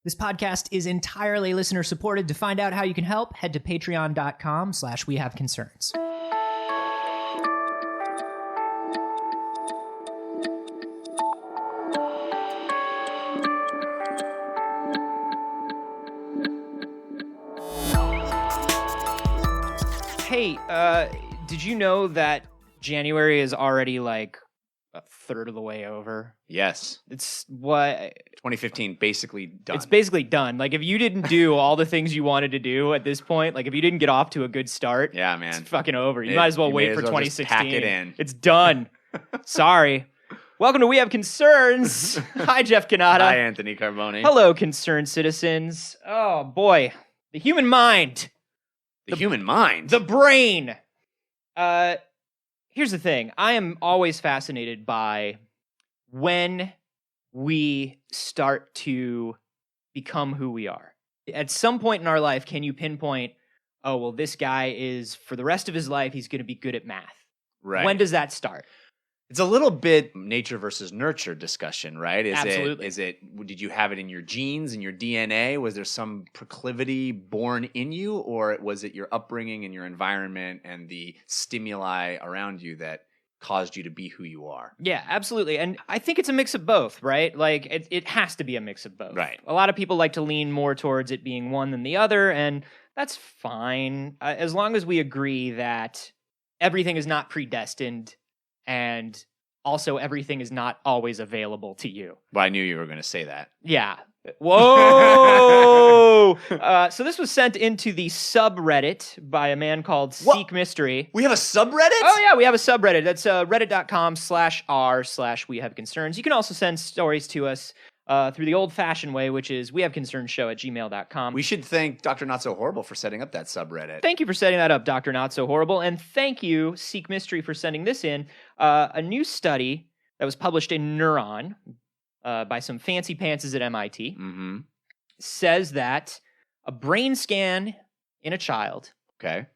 This podcast is entirely listener supported. To find out how you can help, head to patreon.com/wehaveconcerns. Hey, did you know that January is already like a third of the way over? Yes. It's what 2015 basically done. It's basically done. Like if you didn't do all the things you wanted to do at this point, like if you didn't get off to a good start, yeah, man, it's fucking over. You might as well wait for 2016. Pack it in. It's done. Sorry. Welcome to We Have Concerns. Hi, Jeff Canada. Hi, Anthony Carboni. Hello, concerned citizens. Oh boy, the human mind. The human mind. The brain. Here's the thing. I am always fascinated by when we start to become who we are. At some point in our life, can you pinpoint, oh, well, this guy is, for the rest of his life, he's going to be good at math. Right. When does that start? It's a little bit nature versus nurture discussion, right? Absolutely. Did you have it in your genes, in your DNA? Was there some proclivity born in you, or was it your upbringing and your environment and the stimuli around you that caused you to be who you are? Yeah, absolutely. And I think it's a mix of both, right? Like it has to be a mix of both. Right. A lot of people like to lean more towards it being one than the other, and that's fine as long as we agree that everything is not predestined and also everything is not always available to you. Well, I knew you were going to say that. Yeah. Whoa! So this was sent into the subreddit by a man called seekmystery. We have a subreddit? Oh yeah, we have a subreddit. That's reddit.com/r/wehaveconcerns. You can also send stories to us through the old-fashioned way, which is wehaveconcernssshow@gmail.com. We should thank Dr. Not So Horrible for setting up that subreddit. Thank you for setting that up, Dr. Not So Horrible. And thank you, Seek Mystery, for sending this in. A new study that was published in Neuron by some fancy pantses at MIT says that a brain scan in a child can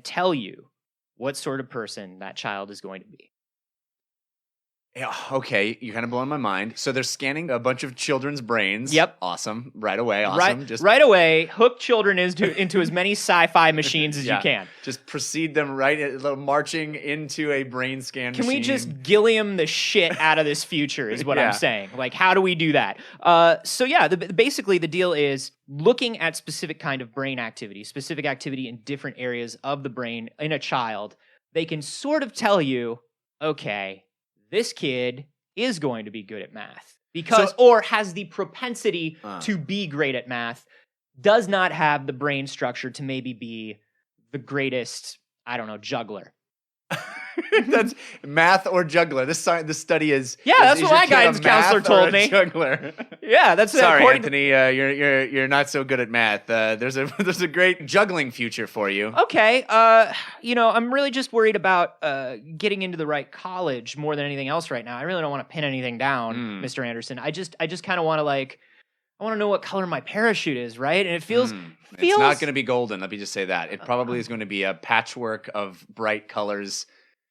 tell you what sort of person that child is going to be. Yeah, okay, you're kind of blowing my mind. So they're scanning a bunch of children's brains. Yep. Awesome. Right away. Awesome. Right away, hook children into as many sci-fi machines as you can. Just proceed them marching into a brain scan Can machine. we just Gilliam the shit out of this future is what I'm saying. Like, how do we do that? Basically the deal is looking at specific kind of brain activity, specific activity in different areas of the brain in a child. They can sort of tell you, okay, this kid is going to be good at math or has the propensity to be great at math, does not have the brain structure to maybe be the greatest, I don't know, juggler. That's math or juggler. This study is that's what my guidance counselor told me. Juggler. Yeah, that's sorry, Anthony. You're not so good at math. There's a great juggling future for you. Okay. I'm really just worried about getting into the right college more than anything else right now. I really don't want to pin anything down, Mr. Anderson. I just kind of want to I want to know what color my parachute is, right? And it feels it's not going to be golden. Let me just say that it probably is going to be a patchwork of bright colors.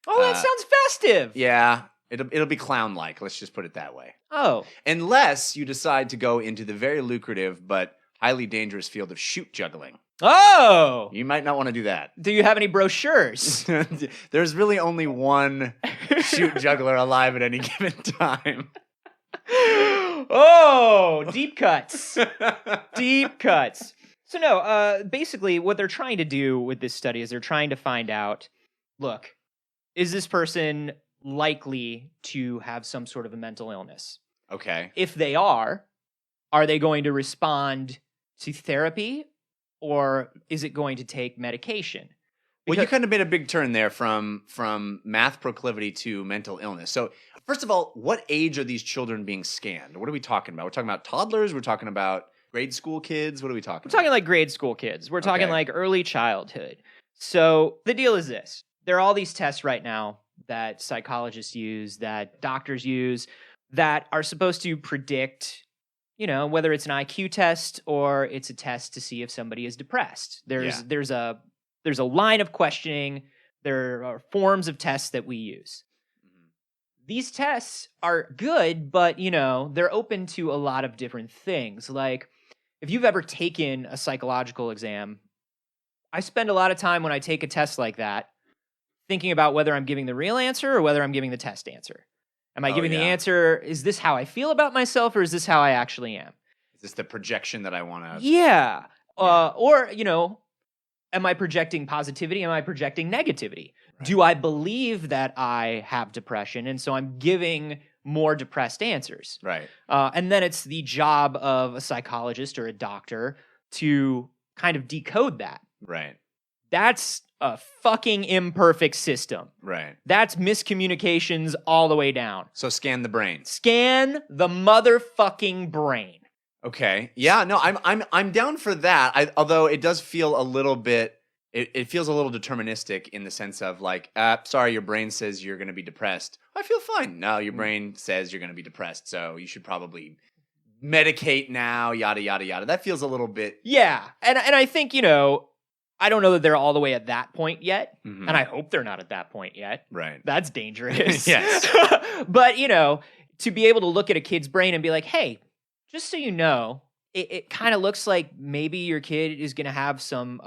Oh, that sounds festive. Yeah, it'll be clown-like. Let's just put it that way. Oh. Unless you decide to go into the very lucrative but highly dangerous field of shoot juggling. Oh! You might not want to do that. Do you have any brochures? There's really only one shoot juggler alive at any given time. Oh, deep cuts. Deep cuts. So no, basically what they're trying to do with this study is they're trying to find out, look, is this person likely to have some sort of a mental illness? Okay. If they are they going to respond to therapy or is it going to take medication? Well, you kind of made a big turn there from math proclivity to mental illness. So first of all, what age are these children being scanned? What are we talking about? We're talking about toddlers? We're talking about grade school kids? What are we talking about? We're talking like grade school kids. We're talking like early childhood. So the deal is this. There are all these tests right now that psychologists use, that doctors use, that are supposed to predict, whether it's an IQ test or it's a test to see if somebody is depressed. There's a line of questioning. There are forms of tests that we use. These tests are good, but, they're open to a lot of different things. Like, if you've ever taken a psychological exam, I spend a lot of time when I take a test like that thinking about whether I'm giving the real answer or whether I'm giving the test answer. Am I giving the answer, is this how I feel about myself, or is this how I actually am? Is this the projection that I want to... Yeah. Or, am I projecting positivity? Am I projecting negativity? Right. Do I believe that I have depression, and so I'm giving more depressed answers? Right. And then it's the job of a psychologist or a doctor to kind of decode that. Right. That's a fucking imperfect system. Right. That's miscommunications all the way down. So scan the brain. Scan the motherfucking brain. Okay. Yeah, no, I'm down for that. Although it does feel a little bit, it feels a little deterministic in the sense of like, sorry, your brain says you're going to be depressed. I feel fine. No, your brain says you're going to be depressed, so you should probably medicate now, yada, yada, yada. That feels a little bit... Yeah, and I think, I don't know that they're all the way at that point yet, and I hope they're not at that point yet. Right. That's dangerous. Yes. But, to be able to look at a kid's brain and be like, hey, just so you know, it kind of looks like maybe your kid is going to have some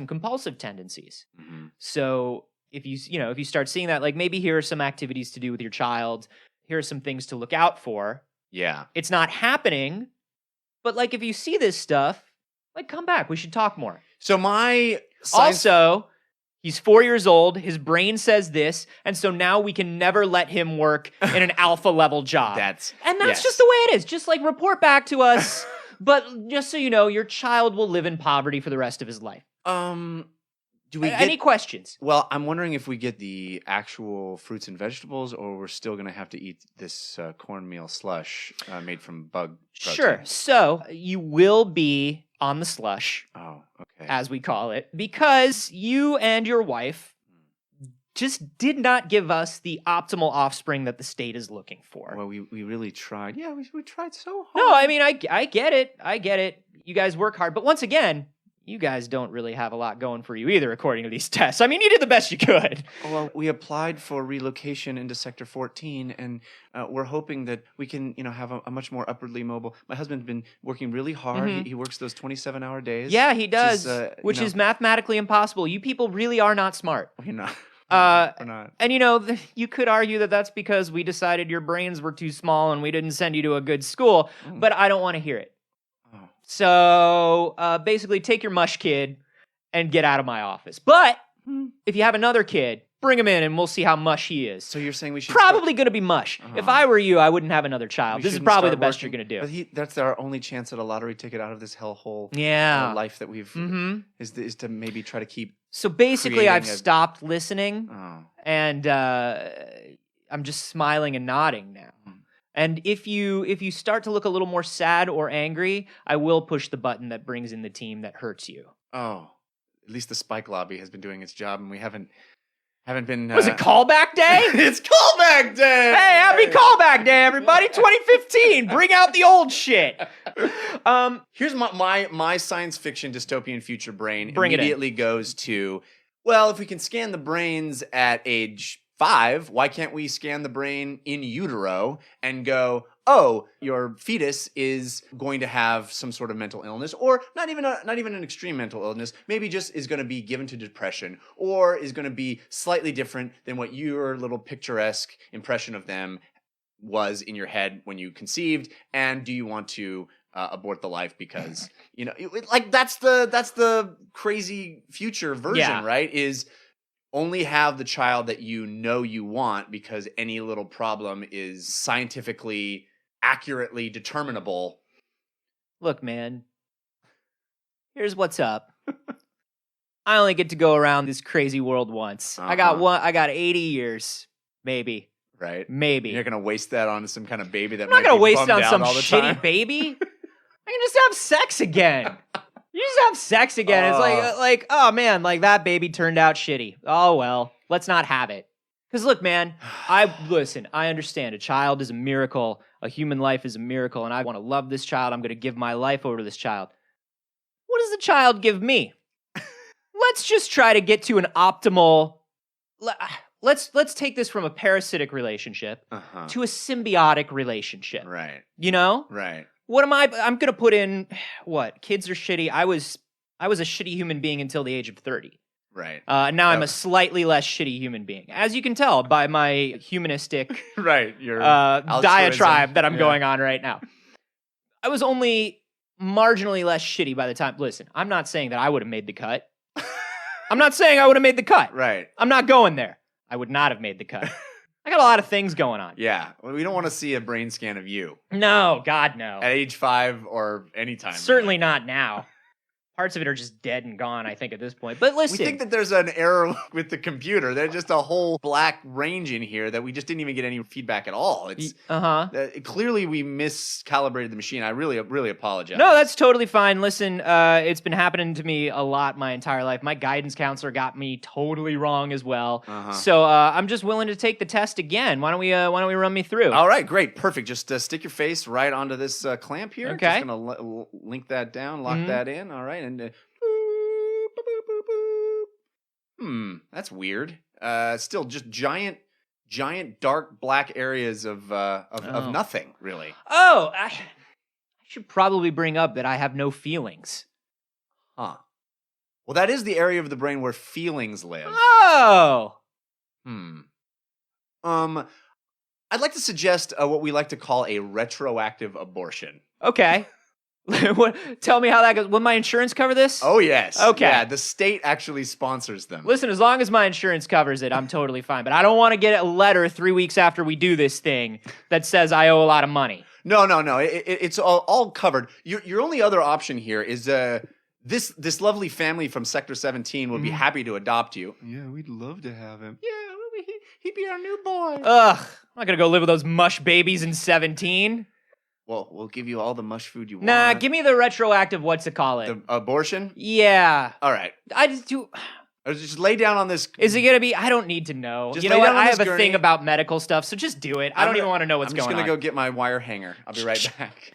compulsive tendencies. Mm-hmm. So if you start seeing that, like maybe here are some activities to do with your child, here are some things to look out for. Yeah. It's not happening, but like if you see this stuff, like come back, we should talk more. So Also, he's 4 years old, his brain says this, and so now we can never let him work in an alpha level job. That's just the way it is. Just like report back to us, but just so you know, your child will live in poverty for the rest of his life. Do we any questions? Well, I'm wondering if we get the actual fruits and vegetables, or we're still going to have to eat this cornmeal slush made from bug protein. Sure. So you will be on the slush. Oh, okay. As we call it, because you and your wife just did not give us the optimal offspring that the state is looking for. Well, we really tried. Yeah, we tried so hard. No, I mean, I get it. I get it. You guys work hard. But once again, you guys don't really have a lot going for you either, according to these tests. I mean, you did the best you could. Well, we applied for relocation into Sector 14, and we're hoping that we can, have a much more upwardly mobile... My husband's been working really hard. Mm-hmm. He works those 27-hour days. Yeah, he does, which is mathematically impossible. You people really are not smart. We're not. We're not. And, you could argue that that's because we decided your brains were too small and we didn't send you to a good school, but I don't want to hear it. So basically take your mush kid and get out of my office. But if you have another kid, bring him in and we'll see how mush he is. So you're saying we should... Probably going to be mush. If I were you, I wouldn't have another child. This is probably the best you're going to do. But that's our only chance at a lottery ticket out of this hellhole life that we've... Is to maybe try to keep... So basically I've stopped listening and I'm just smiling and nodding now. And if you start to look a little more sad or angry, I will push the button that brings in the team that hurts you. Oh, at least the Spike Lobby has been doing its job, and we haven't been... Was it callback day? It's callback day! Hey, happy callback day, everybody! 2015, bring out the old shit. Here's my science fiction dystopian future brain immediately goes to, well, if we can scan the brains at age 5, why can't we scan the brain in utero and go, oh, your fetus is going to have some sort of mental illness, or not even an extreme mental illness, maybe just is going to be given to depression, or is going to be slightly different than what your little picturesque impression of them was in your head when you conceived, and do you want to abort the life because, that's the crazy future version, right? Is only have the child that you want, because any little problem is scientifically accurately determinable. Look, man, here's what's up. I only get to go around this crazy world once. I got 80 years, maybe. Right. Maybe. You're going to waste that on some kind of baby that I'm not going to waste it on some shitty time. Baby. I can just have sex again. You just have sex again. It's like, oh man, like that baby turned out shitty. Oh well, let's not have it. Because look, man, I understand. A child is a miracle. A human life is a miracle, and I want to love this child. I'm going to give my life over to this child. What does the child give me? Let's just try to get to an optimal. Let's take this from a parasitic relationship to a symbiotic relationship. Right. You know? Right. What am I? I'm gonna put in what? Kids are shitty. I was a shitty human being until the age of 30. Right. Now I'm a slightly less shitty human being, as you can tell by my humanistic Right. Your diatribe that I'm going on right now. I was only marginally less shitty by the time. Listen, I'm not saying that I would have made the cut. I'm not saying I would have made the cut. Right. I'm not going there. I would not have made the cut. I got a lot of things going on. Yeah. Well, we don't want to see a brain scan of you. No, God, no. At age 5 or anytime. Certainly not now. Parts of it are just dead and gone, I think, at this point. But listen. We think that there's an error with the computer. There's just a whole black range in here that we just didn't even get any feedback at all. It's clearly we miscalibrated the machine. I really apologize. No, that's totally fine. Listen, it's been happening to me a lot my entire life. My guidance counselor got me totally wrong as well. So I'm just willing to take the test again. Why don't we run me through? All right, great, perfect. Just stick your face right onto this clamp here. Okay. Just gonna link that down, lock that in. All right. And that's weird. Still just giant dark black areas of nothing, really. Oh, I should probably bring up that I have no feelings. Huh. Well, that is the area of the brain where feelings live. Oh. I'd like to suggest what we like to call a retroactive abortion. Okay. Tell me how that goes. Will my insurance cover this? Oh, yes. Okay. Yeah, the state actually sponsors them. Listen, as long as my insurance covers it, I'm totally fine. But I don't want to get a letter 3 weeks after we do this thing that says I owe a lot of money. No. It's all covered. Your only other option here is this lovely family from Sector 17 would be happy to adopt you. Yeah, we'd love to have him. Yeah, he'd be our new boy. Ugh, I'm not going to go live with those mush babies in 17. Well, we'll give you all the mush food you want. Nah, give me the retroactive, what's it call it? The abortion? Yeah. All right. I just do... Just lay down on this... Is it going to be... I don't need to know. Just you know what? I have a gurney. thing about medical stuff, so just do it. I don't even want to know what's going on. I'm just going to go get my wire hanger. I'll be right back.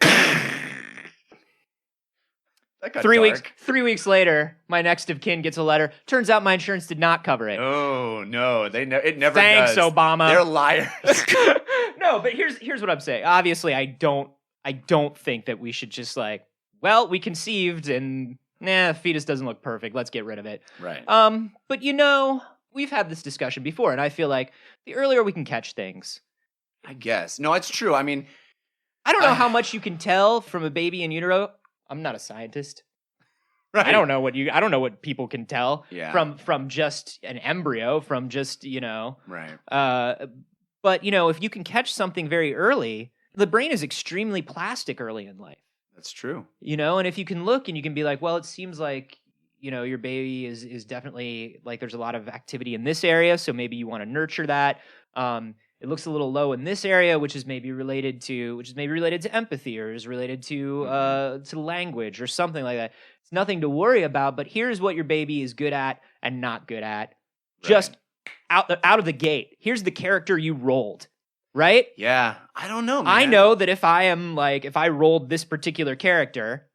That got 3 weeks later, my next of kin gets a letter. Turns out my insurance did not cover it. Oh, no. It never Thanks, does. Obama. They're liars. No, but here's what I'm saying. Obviously, I don't think that we should just we conceived and the fetus doesn't look perfect. Let's get rid of it. Right. But we've had this discussion before, and I feel like the earlier we can catch things. I guess. No, it's true. I mean, I don't know how much you can tell from a baby in utero. I'm not a scientist. Right. I don't know what people can tell from just an embryo, from just, Right. But if you can catch something very early, the brain is extremely plastic early in life. That's true. And if you can look and you can be like, well, it seems like, your baby is definitely there's a lot of activity in this area, so maybe you want to nurture that. It looks a little low in this area, which is maybe related to empathy, or is related to language or something like that. It's nothing to worry about, but here's what your baby is good at and not good at. Right. Just out of the gate. Here's the character you rolled, right? Yeah, I don't know, man. I know that if I rolled this particular character,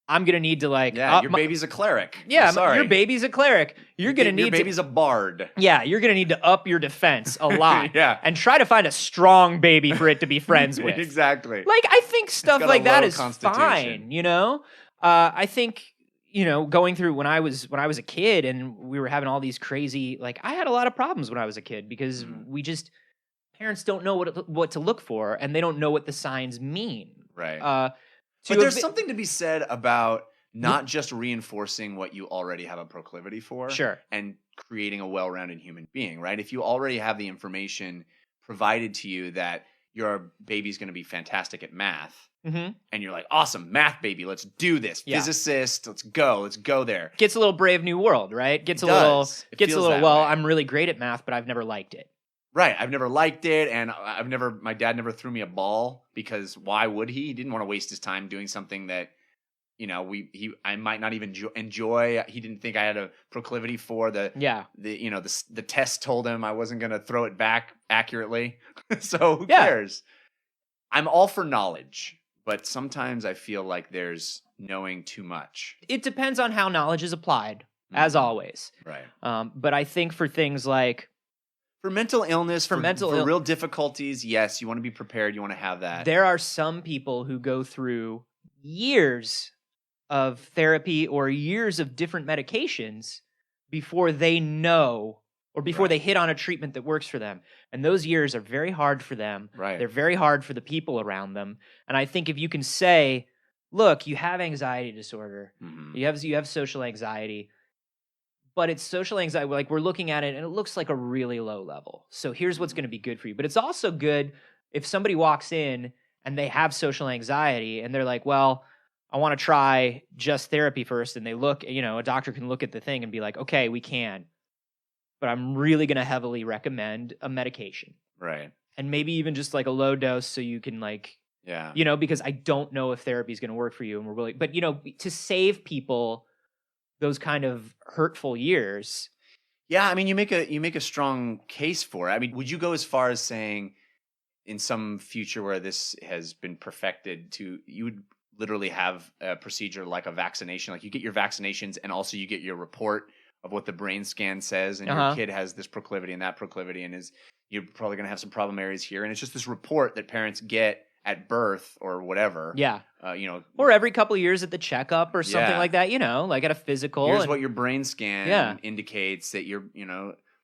I'm gonna need to your baby's a cleric. Yeah, sorry. Your baby's a cleric. You're gonna need your baby's a bard. Yeah, you're gonna need to up your defense a lot. Yeah, and try to find a strong baby for it to be friends with. Exactly. I think stuff like that is fine. I think going through when I was a kid and we were having all these crazy I had a lot of problems when I was a kid because parents don't know what to look for and they don't know what the signs mean. Right. But there's something to be said about not just reinforcing what you already have a proclivity for. Sure. And creating a well-rounded human being, right? If you already have the information provided to you that your baby's going to be fantastic at math, and you're like, awesome, math baby, let's do this. Yeah. Physicist, let's go there. Gets a little Brave New World, right? I'm really great at math, but I've never liked it. Right. I've never liked it, and my dad never threw me a ball because why would he? He didn't want to waste his time doing something that, I might not even enjoy. He didn't think I had a proclivity for the test told him I wasn't going to throw it back accurately. So who cares? I'm all for knowledge, but sometimes I feel like there's knowing too much. It depends on how knowledge is applied, as always. Right. But I think for things like, For mental illness, for mental real difficulties, yes, you want to be prepared. You want to have that. There are some people who go through years of therapy or years of different medications before they know or before they hit on a treatment that works for them. And those years are very hard for them. Right. They're very hard for the people around them. And I think if you can say, look, you have anxiety disorder, you have social anxiety, but it's social anxiety, like we're looking at it and it looks like a really low level. So here's what's going to be good for you. But it's also good if somebody walks in and they have social anxiety and they're like, well, I want to try just therapy first. And they look, a doctor can look at the thing and be like, okay, we can, but I'm really going to heavily recommend a medication. Right. And maybe even just like a low dose so you can because I don't know if therapy is going to work for you. And we're really, but to save people those kind of hurtful years. Yeah. I mean, you make a strong case for it. I mean, would you go as far as saying in some future where this has been perfected you would literally have a procedure like a vaccination, like you get your vaccinations and also you get your report of what the brain scan says, and your kid has this proclivity and that proclivity, and you're probably going to have some problem areas here, and it's just this report that parents get at birth or whatever. Yeah. Or every couple of years at the checkup or something like that, like at a physical. Here's what your brain scan indicates that you're,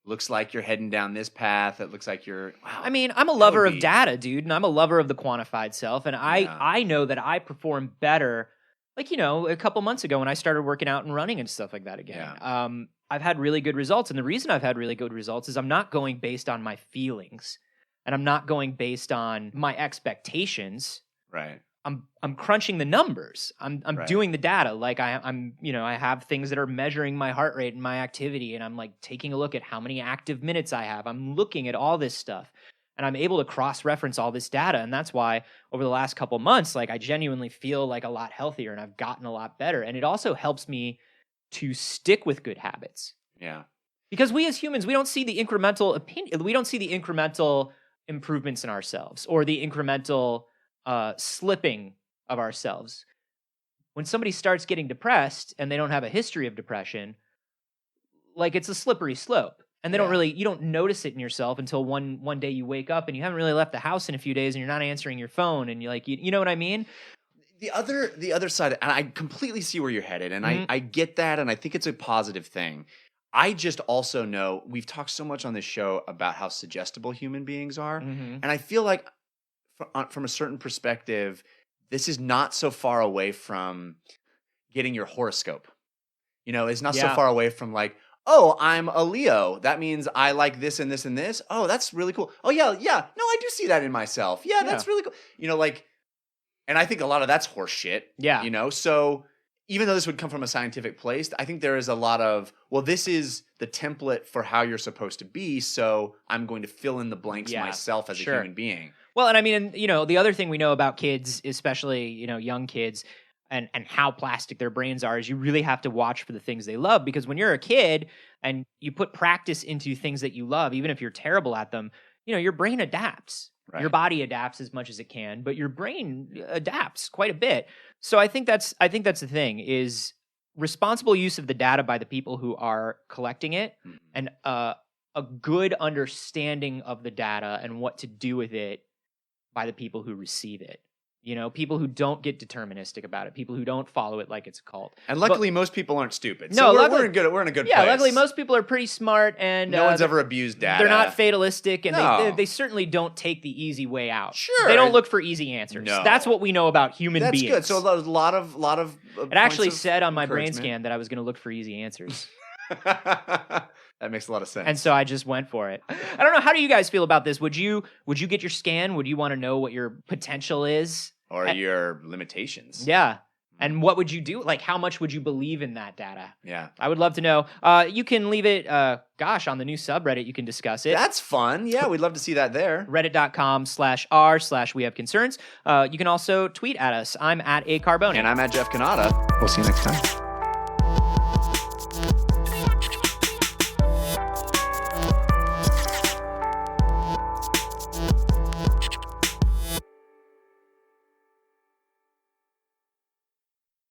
looks like you're heading down this path. It looks like you're, wow. I mean, I'm a lover of data, dude, and I'm a lover of the quantified self, and I know that I perform better. Like, a couple months ago when I started working out and running and stuff like that again, I've had really good results. And the reason I've had really good results is I'm not going based on my feelings and I'm not going based on my expectations. Right. I'm crunching the numbers. I'm doing the data. Like I'm I have things that are measuring my heart rate and my activity. And I'm like taking a look at how many active minutes I have. I'm looking at all this stuff. And I'm able to cross-reference all this data. And that's why over the last couple months, like I genuinely feel like a lot healthier and I've gotten a lot better. And it also helps me to stick with good habits. Yeah. Because we as humans, we don't see the incremental improvements in ourselves or the incremental slipping of ourselves. When somebody starts getting depressed and they don't have a history of depression, like it's a slippery slope. And you don't notice it in yourself until one day you wake up and you haven't really left the house in a few days and you're not answering your phone and you're like, you know what I mean? The other side, and I completely see where you're headed, and I get that, and I think it's a positive thing. I just also know we've talked so much on this show about how suggestible human beings are, and I feel like from a certain perspective, this is not so far away from getting your horoscope. It's not so far away from like, oh, I'm a Leo. That means I like this and this and this. Oh, that's really cool. Oh, yeah. No, I do see that in myself. Yeah, that's really cool. And I think a lot of that's horse shit. Yeah. So even though this would come from a scientific place, I think there is a lot of, well, this is the template for how you're supposed to be, so I'm going to fill in the blanks myself as a human being. Well, and I mean, the other thing we know about kids, especially, young kids, and how plastic their brains are, is you really have to watch for the things they love, because when you're a kid and you put practice into things that you love, even if you're terrible at them, your brain adapts. Right. Your body adapts as much as it can, but your brain adapts quite a bit. So I think that's the thing, is responsible use of the data by the people who are collecting it, and a good understanding of the data and what to do with it by the people who receive it. People who don't get deterministic about it, people who don't follow it like it's a cult. And luckily, most people aren't stupid. So we're in a good place. Yeah, luckily, most people are pretty smart, and no one's ever abused data. They're not fatalistic, and they certainly don't take the easy way out. Sure, they don't look for easy answers. No. That's what we know about human beings. That's good. So a lot of it actually said on my brain scan that I was going to look for easy answers. That makes a lot of sense. And so I just went for it. I don't know. How do you guys feel about this? Would you get your scan? Would you want to know what your potential is? Or your limitations. Yeah. And what would you do? Like, how much would you believe in that data? Yeah. I would love to know. You can leave it, on the new subreddit, you can discuss it. That's fun. Yeah, we'd love to see that there. Reddit.com/r/wehaveconcerns. You can also tweet at us. I'm at A Carbone. And I'm at Jeff Canada. We'll see you next time.